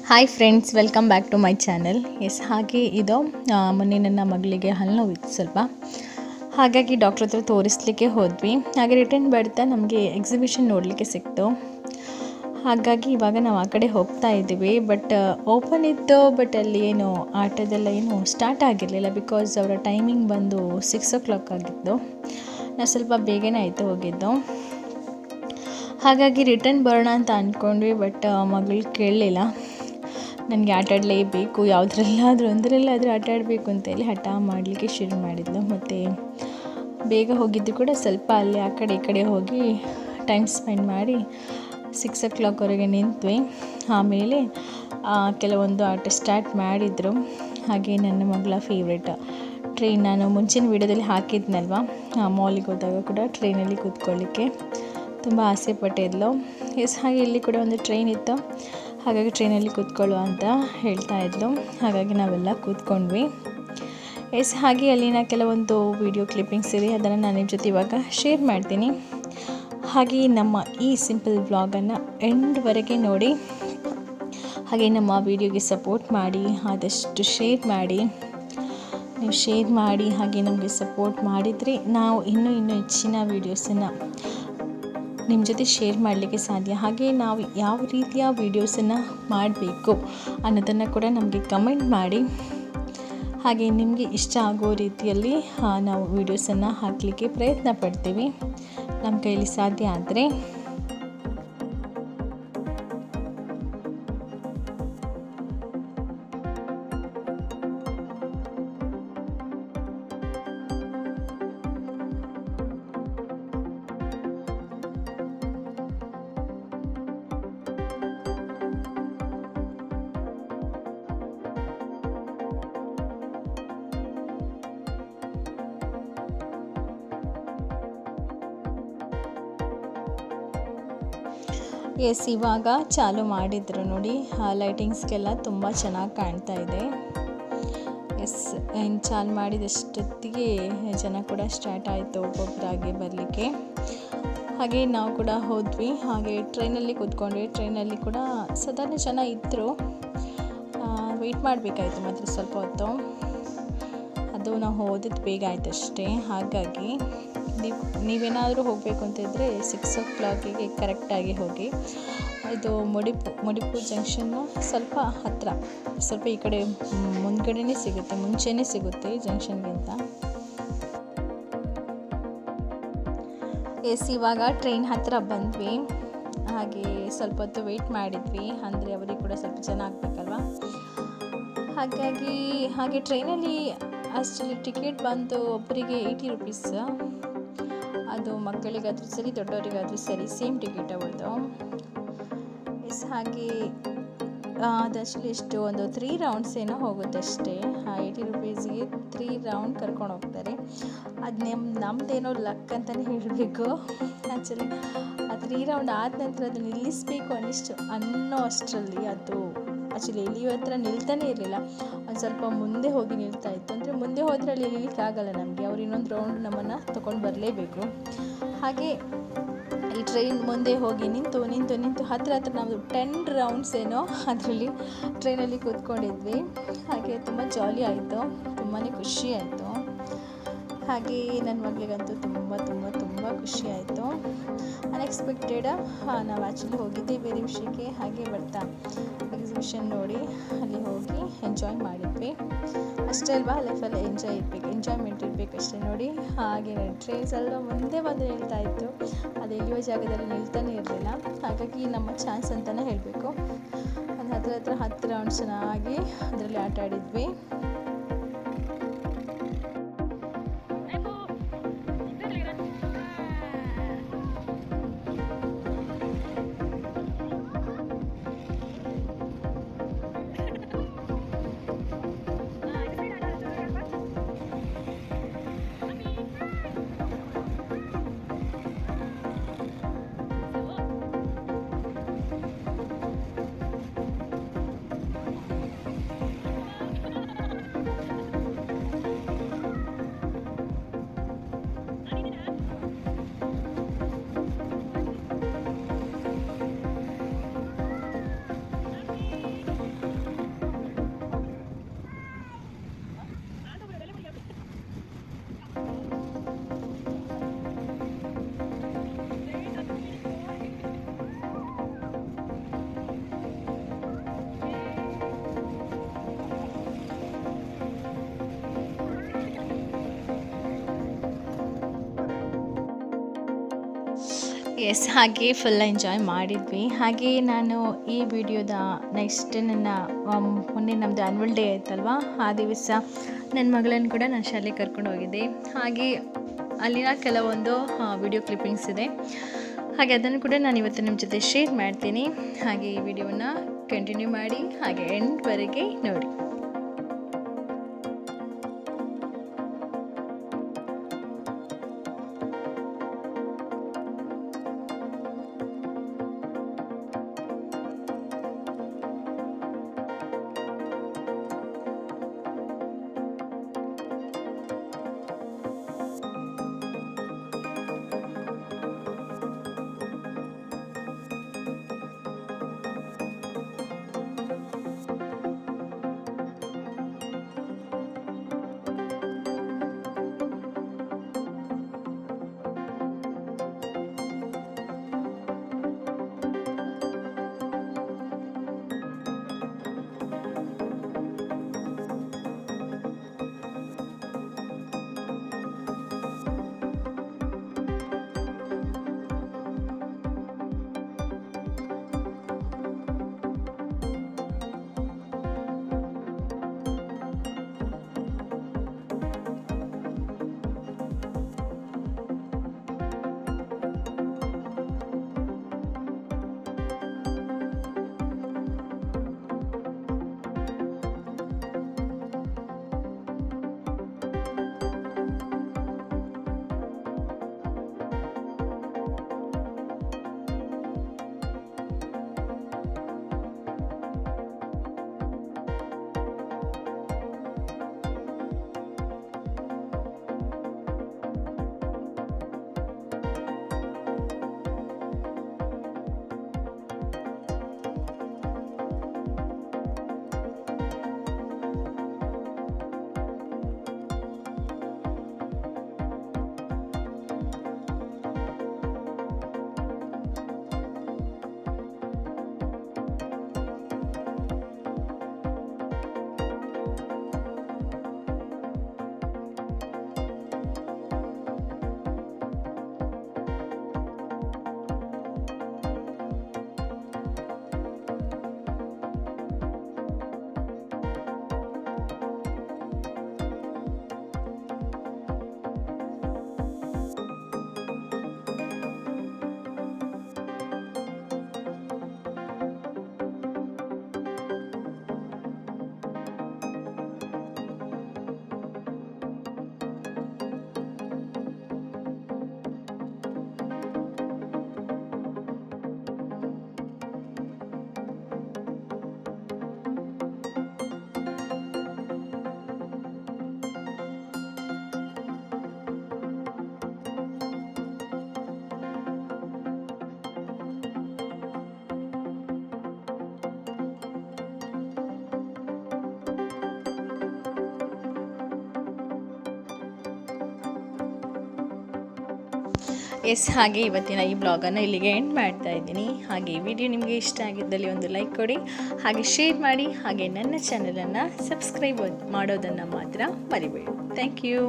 Hi friends, welcome back to my channel. Yes, ಹಾಗೆ ಇದು ಮೊನ್ನೆ ನನ್ನ ಮಗಳಿಗೆ ಹಲ್ಲು ನೋವಿತ್ತು ಸ್ವಲ್ಪ. ಹಾಗಾಗಿ ಡಾಕ್ಟ್ರ್ ಹತ್ರ ತೋರಿಸ್ಲಿಕ್ಕೆ ಹೋದ್ವಿ. ಹಾಗೆ ರಿಟರ್ನ್ ಬರ್ತಾ ನಮಗೆ ಎಕ್ಸಿಬಿಷನ್ ನೋಡಲಿಕ್ಕೆ ಸಿಕ್ತು. ಹಾಗಾಗಿ ಇವಾಗ ನಾವು ಆ ಕಡೆ ಹೋಗ್ತಾ ಇದ್ದೀವಿ. ಬಟ್ ಓಪನ್ ಇತ್ತು, ಬಟ್ ಅಲ್ಲಿ ಏನು ಆಟೋದೆಲ್ಲ ಏನು ಸ್ಟಾರ್ಟ್ ಆಗಿರಲಿಲ್ಲ. ಬಿಕಾಸ್ ಅವರ ಟೈಮಿಂಗ್ ಬಂದು 6 o'clock ಆಗಿತ್ತು. ನಾವು ಸ್ವಲ್ಪ ಬೇಗನೆ ಆಯಿತು ಹೋಗಿದ್ದು. ಹಾಗಾಗಿ ರಿಟರ್ನ್ ಬರೋಣ ಅಂತ ಅಂದ್ಕೊಂಡ್ವಿ. ಬಟ್ ಮಗಳು ಕೇಳಲಿಲ್ಲ, ನನಗೆ ಆಟ ಆಡಲೇಬೇಕು, ಒಂದರಲ್ಲಾದರೂ ಆಟ ಆಡಬೇಕು ಅಂತೇಳಿ ಹಠ ಮಾಡಲಿಕ್ಕೆ ಶುರು ಮಾಡಿದ್ಲು. ಮತ್ತು ಬೇಗ ಹೋಗಿದ್ದು ಕೂಡ ಸ್ವಲ್ಪ ಅಲ್ಲಿ ಆ ಕಡೆ ಈ ಕಡೆ ಹೋಗಿ ಟೈಮ್ ಸ್ಪೆಂಡ್ ಮಾಡಿ 6 o'clockವರೆಗೆ ನಿಂತ್ವಿ. ಆಮೇಲೆ ಕೆಲವೊಂದು ಆಟ ಸ್ಟಾರ್ಟ್ ಮಾಡಿದರು. ಹಾಗೆ ನನ್ನ ಮಗಳ ಫೇವ್ರೆಟ್ ಟ್ರೈನ್, ನಾನು ಮುಂಚಿನ ವೀಡಿಯೋದಲ್ಲಿ ಹಾಕಿದ್ನಲ್ವ, ಮಾಲಿಗೆ ಹೋದಾಗ ಕೂಡ ಟ್ರೈನಲ್ಲಿ ಕೂತ್ಕೊಳ್ಳಿಕ್ಕೆ ತುಂಬ ಆಸೆ ಪಟ್ಟಿದ್ಲು. ಎಸ್, ಹಾಗೆ ಇಲ್ಲಿ ಕೂಡ ಒಂದು ಟ್ರೈನ್ ಇತ್ತು. ಹಾಗಾಗಿ ಟ್ರೈನಲ್ಲಿ ಕೂತ್ಕೊಳ್ಳು ಅಂತ ಹೇಳ್ತಾ ಇದ್ಲು. ಹಾಗಾಗಿ ನಾವೆಲ್ಲ ಕೂತ್ಕೊಂಡ್ವಿ. ಎಸ್, ಹಾಗೆ ಅಲ್ಲಿನ ಕೆಲವೊಂದು ವಿಡಿಯೋ ಕ್ಲಿಪ್ಪಿಂಗ್ಸ್ ಇದೆ, ಅದನ್ನು ನಾನು ನಿಮ್ಮ ಜೊತೆ ಇವಾಗ ಶೇರ್ ಮಾಡ್ತೀನಿ. ಹಾಗೆ ನಮ್ಮ ಈ ಸಿಂಪಲ್ ವ್ಲಾಗನ್ನು ಎಂಡ್ವರೆಗೆ ನೋಡಿ. ಹಾಗೆ ನಮ್ಮ ವಿಡಿಯೋಗೆ ಸಪೋರ್ಟ್ ಮಾಡಿ, ಆದಷ್ಟು ಶೇರ್ ಮಾಡಿ. ನೀವು ಶೇರ್ ಮಾಡಿ ಹಾಗೆ ನಮಗೆ ಸಪೋರ್ಟ್ ಮಾಡಿದರೆ ನಾವು ಇನ್ನೂ ಹೆಚ್ಚಿನ ವೀಡಿಯೋಸನ್ನು ನಿಮ್ಮ ಜೊತೆ ಶೇರ್ ಮಾಡಲಿಕ್ಕೆ ಸಾಧ್ಯ. ಹಾಗೆ ನಾವು ಯಾವ ರೀತಿಯ ವೀಡಿಯೋಸನ್ನು ಮಾಡಬೇಕು ಅನ್ನೋದನ್ನು ಕೂಡ ನಮಗೆ ಕಮೆಂಟ್ ಮಾಡಿ. ಹಾಗೆ ನಿಮಗೆ ಇಷ್ಟ ಆಗೋ ರೀತಿಯಲ್ಲಿ ನಾವು ವೀಡಿಯೋಸನ್ನು ಹಾಕಲಿಕ್ಕೆ ಪ್ರಯತ್ನ ಪಡ್ತೀವಿ, ನಮ್ಮ ಕೈಯಲ್ಲಿ ಸಾಧ್ಯ ಆದರೆ. ಎಸ್, ಇವಾಗ ಚಾಲು ಮಾಡಿದ್ರು ನೋಡಿ. ಲೈಟಿಂಗ್ಸ್ಗೆಲ್ಲ ತುಂಬ ಚೆನ್ನಾಗಿ ಕಾಣ್ತಾ ಇದೆ. ಎಸ್, ಇನ್ನು ಚಾಲು ಮಾಡಿದಷ್ಟೊತ್ತಿಗೆ ಜನ ಕೂಡ ಸ್ಟಾರ್ಟ್ ಆಯಿತು ಒಬ್ಬೊಬ್ಬರಾಗಿ ಬರಲಿಕ್ಕೆ. ಹಾಗೆ ನಾವು ಕೂಡ ಹೋದ್ವಿ. ಹಾಗೆ ಟ್ರೈನಲ್ಲಿ ಕೂತ್ಕೊಂಡ್ವಿ. ಟ್ರೈನಲ್ಲಿ ಕೂಡ ಸಾಧಾರಣ ಜನ ಇದ್ದರು. ವೆಯ್ಟ್ ಮಾಡಬೇಕಾಯ್ತು ಮಾತ್ರ ಸ್ವಲ್ಪ ಹೊತ್ತು. ಅದು ನಾವು ಹೋದದ್ದು ಬೇಗ ಆಯ್ತು ಅಷ್ಟೇ. ಹಾಗಾಗಿ ನೀವೇನಾದರೂ ಹೋಗಬೇಕು ಅಂತಿದ್ದರೆ 6 o'clockಗೆ ಕರೆಕ್ಟಾಗಿ ಹೋಗಿ. ಇದು ಮುಡಿಪು ಜಂಕ್ಷನ್ನು ಸ್ವಲ್ಪ ಹತ್ತಿರ, ಸ್ವಲ್ಪ ಈ ಕಡೆ ಮುಂಚೆನೇ ಸಿಗುತ್ತೆ ಜಂಕ್ಷನ್ಗಿಂತ. ಎಸ್, ಇವಾಗ ಟ್ರೈನ್ ಹತ್ತಿರ ಬಂದ್ವಿ. ಹಾಗೆ ಸ್ವಲ್ಪ ಹೊತ್ತು ವೆಯ್ಟ್ ಮಾಡಿದ್ವಿ, ಅಂದರೆ ಅವರಿಗೆ ಕೂಡ ಸ್ವಲ್ಪ ಜನ ಆಗಬೇಕಲ್ವ. ಹಾಗೆ ಟ್ರೈನಲ್ಲಿ ಅಷ್ಟರಲ್ಲಿ ಟಿಕೆಟ್ ಬಂದು ಒಬ್ಬರಿಗೆ 80 rupees. ಅದು ಮಕ್ಕಳಿಗಾದರೂ ಸರಿ ದೊಡ್ಡವರಿಗಾದರೂ ಸರಿ ಸೇಮ್ ಟಿಕೆಟ್ ಅವ್ರದ್ದು. ಎಸ್, ಹಾಗೆ ಅದು ಆ್ಯಕ್ಚುಲಿ ಎಷ್ಟು ಒಂದು 3 rounds ಏನೋ ಹೋಗುತ್ತೆ ಅಷ್ಟೇ. 80 rupeesಗೆ 3 round ಕರ್ಕೊಂಡು ಹೋಗ್ತಾರೆ. ಅದು ನಮ್ಮದೇನೋ ಲಕ್ ಅಂತಲೇ ಹೇಳಬೇಕು. ಆ್ಯಕ್ಚುಲಿ ಆ 3 round ಆದ ನಂತರ ಅದು ನಿಲ್ಲಿಸಬೇಕು ಅನ್ನೋ ಅಷ್ಟರಲ್ಲಿ ಅದು ಆ್ಯಕ್ಚುಲಿ ಇಳಿಯೋ ಹತ್ರ ನಿಲ್ತಾನೆ ಇರಲಿಲ್ಲ. ಒಂದು ಸ್ವಲ್ಪ ಮುಂದೆ ಹೋಗಿ ನಿಲ್ತಾ ಇತ್ತು. ಅಂದರೆ ಮುಂದೆ ಹೋದರೆ ಅಲ್ಲಿ ಇಳಿಲಿಕ್ಕಾಗಲ್ಲ ನಮಗೆ, ಅವ್ರು ಇನ್ನೊಂದು ರೌಂಡ್ ನಮ್ಮನ್ನು ತೊಗೊಂಡು ಬರಲೇಬೇಕು. ಹಾಗೆ ಈ ಟ್ರೈನ್ ಮುಂದೆ ಹೋಗಿ ನಿಂತು ಹತ್ತಿರ ನಾವು 10 rounds ಏನೋ ಅದರಲ್ಲಿ ಟ್ರೈನಲ್ಲಿ ಕೂತ್ಕೊಂಡಿದ್ವಿ. ಹಾಗೆ ತುಂಬ ಜಾಲಿ ಆಯಿತು, ತುಂಬಾ ಖುಷಿ ಆಯಿತು. ಹಾಗೆ ನನ್ನ ಮಗಳಿಗಂತೂ ತುಂಬ ಖುಷಿ ಆಯಿತು. ಅನ್ಎಕ್ಸ್ಪೆಕ್ಟೆಡ್. ನಾವು ಆ್ಯಕ್ಚುಲಿ ಹೋಗಿದ್ದೆ ಬೇರೆ ವಿಷಯಕ್ಕೆ. ಹಾಗೆ ಬರ್ತಾ ಎಕ್ಸಿಬಿಷನ್ ನೋಡಿ ಅಲ್ಲಿ ಹೋಗಿ ಎಂಜಾಯ್ ಮಾಡಿದ್ವಿ. ಅಷ್ಟೇ ಅಲ್ವಾ, ಲೈಫಲ್ಲಿ ಎಂಜಾಯ್ಮೆಂಟ್ ಇರಬೇಕಷ್ಟೇ ನೋಡಿ. ಹಾಗೆ ಟ್ರೈನ್ಸ್ ಎಲ್ಲ ಮುಂದೆ ಬಂದು ನಿಲ್ತಾ ಇತ್ತು, ಅದು ಇಳಿಯೋ ಜಾಗದಲ್ಲಿ ನಿಲ್ತಾನೆ ಇರಲಿಲ್ಲ. ಹಾಗಾಗಿ ನಮ್ಮ ಚಾನ್ಸ್ ಅಂತಲೇ ಹೇಳಬೇಕು. ಒಂದು ಹತ್ರ 10 rounds ಚೆನ್ನಾಗಿ ಅದರಲ್ಲಿ ಆಟ ಆಡಿದ್ವಿ. ಎಸ್, ಹಾಗೆ ಫುಲ್ ಎಂಜಾಯ್ ಮಾಡಿದ್ವಿ. ಹಾಗೆ ನಾನು ಈ ವಿಡಿಯೋದ ನೆಕ್ಸ್ಟ್ ನನ್ನ ಮೊನ್ನೆ ನಮ್ಮದು ಆ್ಯನ್ವಲ್ ಡೇ ಆಯ್ತಲ್ವ, ಆ ದಿವಸ ನನ್ನ ಮಗಳನ್ನು ಕೂಡ ನಾನು ಶಾಲೆಗೆ ಕರ್ಕೊಂಡು ಹೋಗಿದ್ದೆ. ಹಾಗೆ ಅಲ್ಲಿನ ಕೆಲವೊಂದು ವಿಡಿಯೋ ಕ್ಲಿಪ್ಪಿಂಗ್ಸ್ ಇದೆ, ಹಾಗೆ ಅದನ್ನು ಕೂಡ ನಾನು ಇವತ್ತು ನಿಮ್ಮ ಜೊತೆ ಶೇರ್ ಮಾಡ್ತೀನಿ. ಹಾಗೆ ಈ ವಿಡಿಯೋನ ಕಂಟಿನ್ಯೂ ಮಾಡಿ, ಹಾಗೆ ಎಂಡ್ವರೆಗೆ ನೋಡಿ. ಎಸ್, ಹಾಗೆ ಇವತ್ತಿನ ಈ ಬ್ಲಾಗನ್ನು ಇಲ್ಲಿಗೆ ಎಂಡ್ ಮಾಡ್ತಾ ಇದ್ದೀನಿ. ಹಾಗೆ ಈ ವಿಡಿಯೋ ನಿಮಗೆ ಇಷ್ಟ ಆಗಿದ್ದಲ್ಲಿ ಒಂದು ಲೈಕ್ ಕೊಡಿ, ಹಾಗೆ ಶೇರ್ ಮಾಡಿ, ಹಾಗೆ ನನ್ನ ಚಾನಲನ್ನು ಸಬ್ಸ್ಕ್ರೈಬ್ ಮಾಡೋದನ್ನು ಮಾತ್ರ ಮರಿಬೇಡಿ. Thank you.